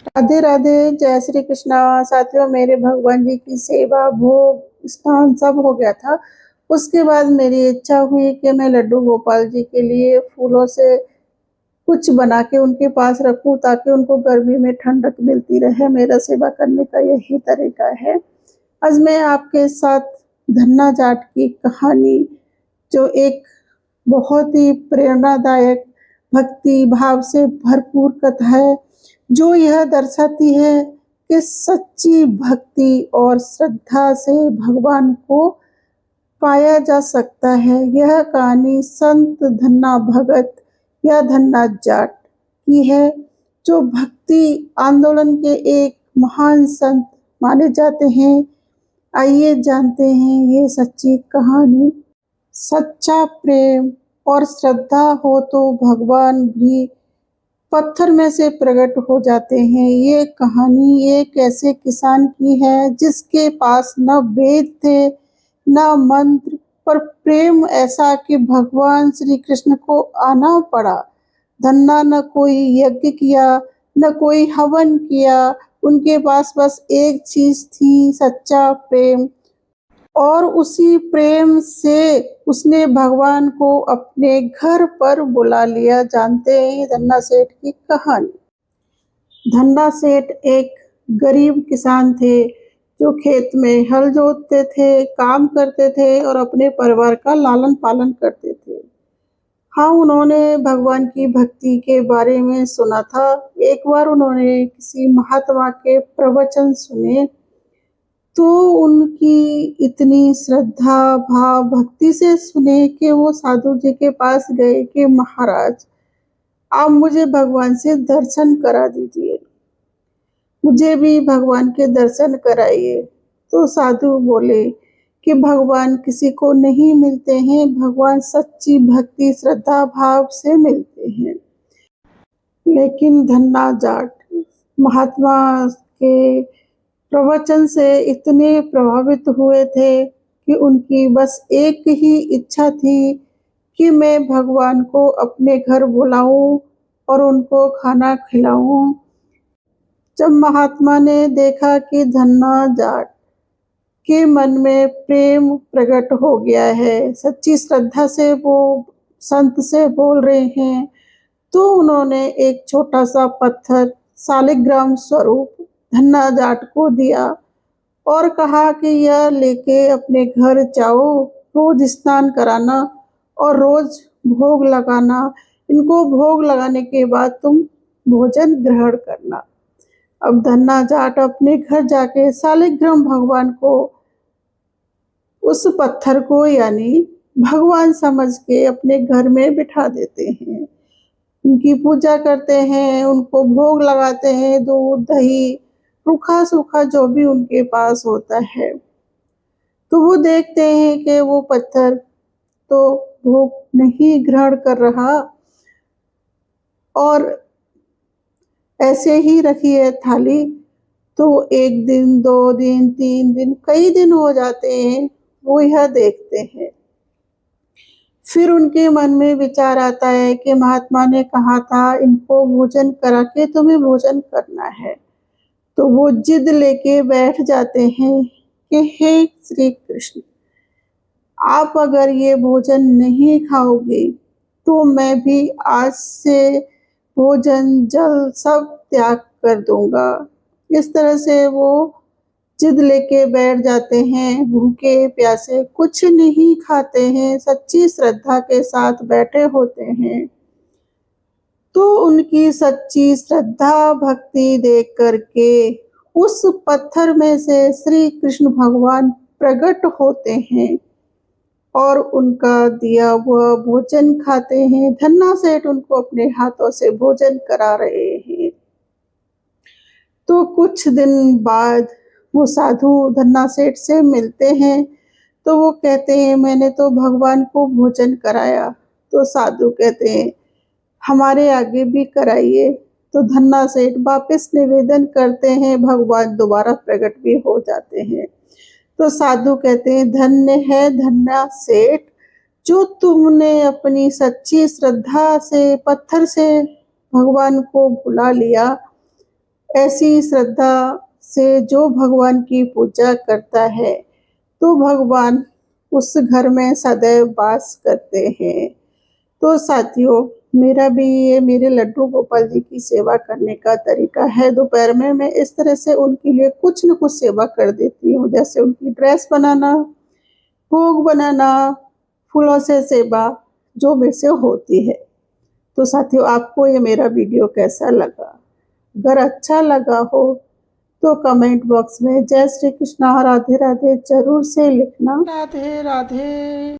राधे राधे। जय श्री कृष्णा। साथियों, मेरे भगवान जी की सेवा, भोग, स्नान सब हो गया था। उसके बाद मेरी इच्छा हुई कि मैं लड्डू गोपाल जी के लिए फूलों से कुछ बना के उनके पास रखूं ताकि उनको गर्मी में ठंडक मिलती रहे। मेरा सेवा करने का यही तरीका है। आज मैं आपके साथ धन्ना जाट की कहानी, जो एक बहुत ही प्रेरणादायक भक्ति भाव से भरपूर कथा है, जो यह दर्शाती है कि सच्ची भक्ति और श्रद्धा से भगवान को पाया जा सकता है। यह कहानी संत धन्ना भगत या धन्ना जाट की है, जो भक्ति आंदोलन के एक महान संत माने जाते हैं। आइए जानते हैं ये सच्ची कहानी। सच्चा प्रेम और श्रद्धा हो तो भगवान भी पत्थर में से प्रकट हो जाते हैं। ये कहानी एक ऐसे किसान की है जिसके पास न वेद थे न मंत्र, पर प्रेम ऐसा कि भगवान श्री कृष्ण को आना पड़ा। धन्ना न कोई यज्ञ किया, न कोई हवन किया। उनके पास बस एक चीज थी, सच्चा प्रेम। और उसी प्रेम से उसने भगवान को अपने घर पर बुला लिया। जानते हैं धन्ना सेठ की कहानी। धन्ना सेठ एक गरीब किसान थे, जो खेत में हल जोतते थे, काम करते थे और अपने परिवार का लालन पालन करते थे। हाँ, उन्होंने भगवान की भक्ति के बारे में सुना था। एक बार उन्होंने किसी महात्मा के प्रवचन सुने, तो उनकी इतनी श्रद्धा भाव भक्ति से सुने कि वो साधु जी के पास गए कि महाराज, आप मुझे भगवान से दर्शन करा दीजिए, मुझे भी भगवान के दर्शन कराइए। तो साधु बोले कि भगवान किसी को नहीं मिलते हैं, भगवान सच्ची भक्ति श्रद्धा भाव से मिलते हैं। लेकिन धन्ना जाट महात्मा के प्रवचन से इतने प्रभावित हुए थे कि उनकी बस एक ही इच्छा थी कि मैं भगवान को अपने घर बुलाऊं और उनको खाना खिलाऊं। जब महात्मा ने देखा कि धन्ना जाट के मन में प्रेम प्रकट हो गया है, सच्ची श्रद्धा से वो संत से बोल रहे हैं, तो उन्होंने एक छोटा सा पत्थर शालिग्राम स्वरूप धन्ना जाट को दिया और कहा कि यह लेके अपने घर जाओ, रोज स्नान कराना और रोज भोग लगाना। इनको भोग लगाने के बाद तुम भोजन ग्रहण करना। अब धन्ना जाट अपने घर जाके शालिग्राम भगवान को, उस पत्थर को यानी भगवान समझ के अपने घर में बिठा देते हैं। उनकी पूजा करते हैं, उनको भोग लगाते हैं, दूध दही रूखा सूखा जो भी उनके पास होता है। तो वो देखते हैं कि वो पत्थर तो भोग नहीं ग्रहण कर रहा और ऐसे ही रखी है थाली। तो एक दिन, 2 दिन, 3 दिन, कई दिन हो जाते हैं, वो यह देखते हैं। फिर उनके मन में विचार आता है कि महात्मा ने कहा था इनको भोजन करा के तुम्हें भोजन करना है। तो वो जिद लेके बैठ जाते हैं कि हे श्री कृष्ण, आप अगर ये भोजन नहीं खाओगे तो मैं भी आज से भोजन जल सब त्याग कर दूंगा। इस तरह से वो जिद लेके बैठ जाते हैं, भूखे प्यासे कुछ नहीं खाते हैं, सच्ची श्रद्धा के साथ बैठे होते हैं। तो उनकी सच्ची श्रद्धा भक्ति देख करके उस पत्थर में से श्री कृष्ण भगवान प्रकट होते हैं और उनका दिया हुआ भोजन खाते हैं। धन्ना सेठ उनको अपने हाथों से भोजन करा रहे हैं। तो कुछ दिन बाद वो साधु धन्ना सेठ से मिलते हैं, तो वो कहते हैं मैंने तो भगवान को भोजन कराया। तो साधु कहते हैं हमारे आगे भी कराइए। तो धन्ना सेठ वापस निवेदन करते हैं, भगवान दोबारा प्रकट भी हो जाते हैं। तो साधु कहते हैं धन्य है धन्ना सेठ, जो तुमने अपनी सच्ची श्रद्धा से पत्थर से भगवान को बुला लिया। ऐसी श्रद्धा से जो भगवान की पूजा करता है तो भगवान उस घर में सदैव वास करते हैं। तो साथियों, मेरा भी ये मेरे लड्डू गोपाल जी की सेवा करने का तरीका है। दोपहर में मैं इस तरह से उनके लिए कुछ न कुछ सेवा कर देती हूँ, जैसे उनकी ड्रेस बनाना, भोग बनाना, फूलों से सेवा जो मेरे से होती है। तो साथियों, आपको ये मेरा वीडियो कैसा लगा? अगर अच्छा लगा हो तो कमेंट बॉक्स में जय श्री कृष्णा राधे राधे जरूर से लिखना। राधे राधे।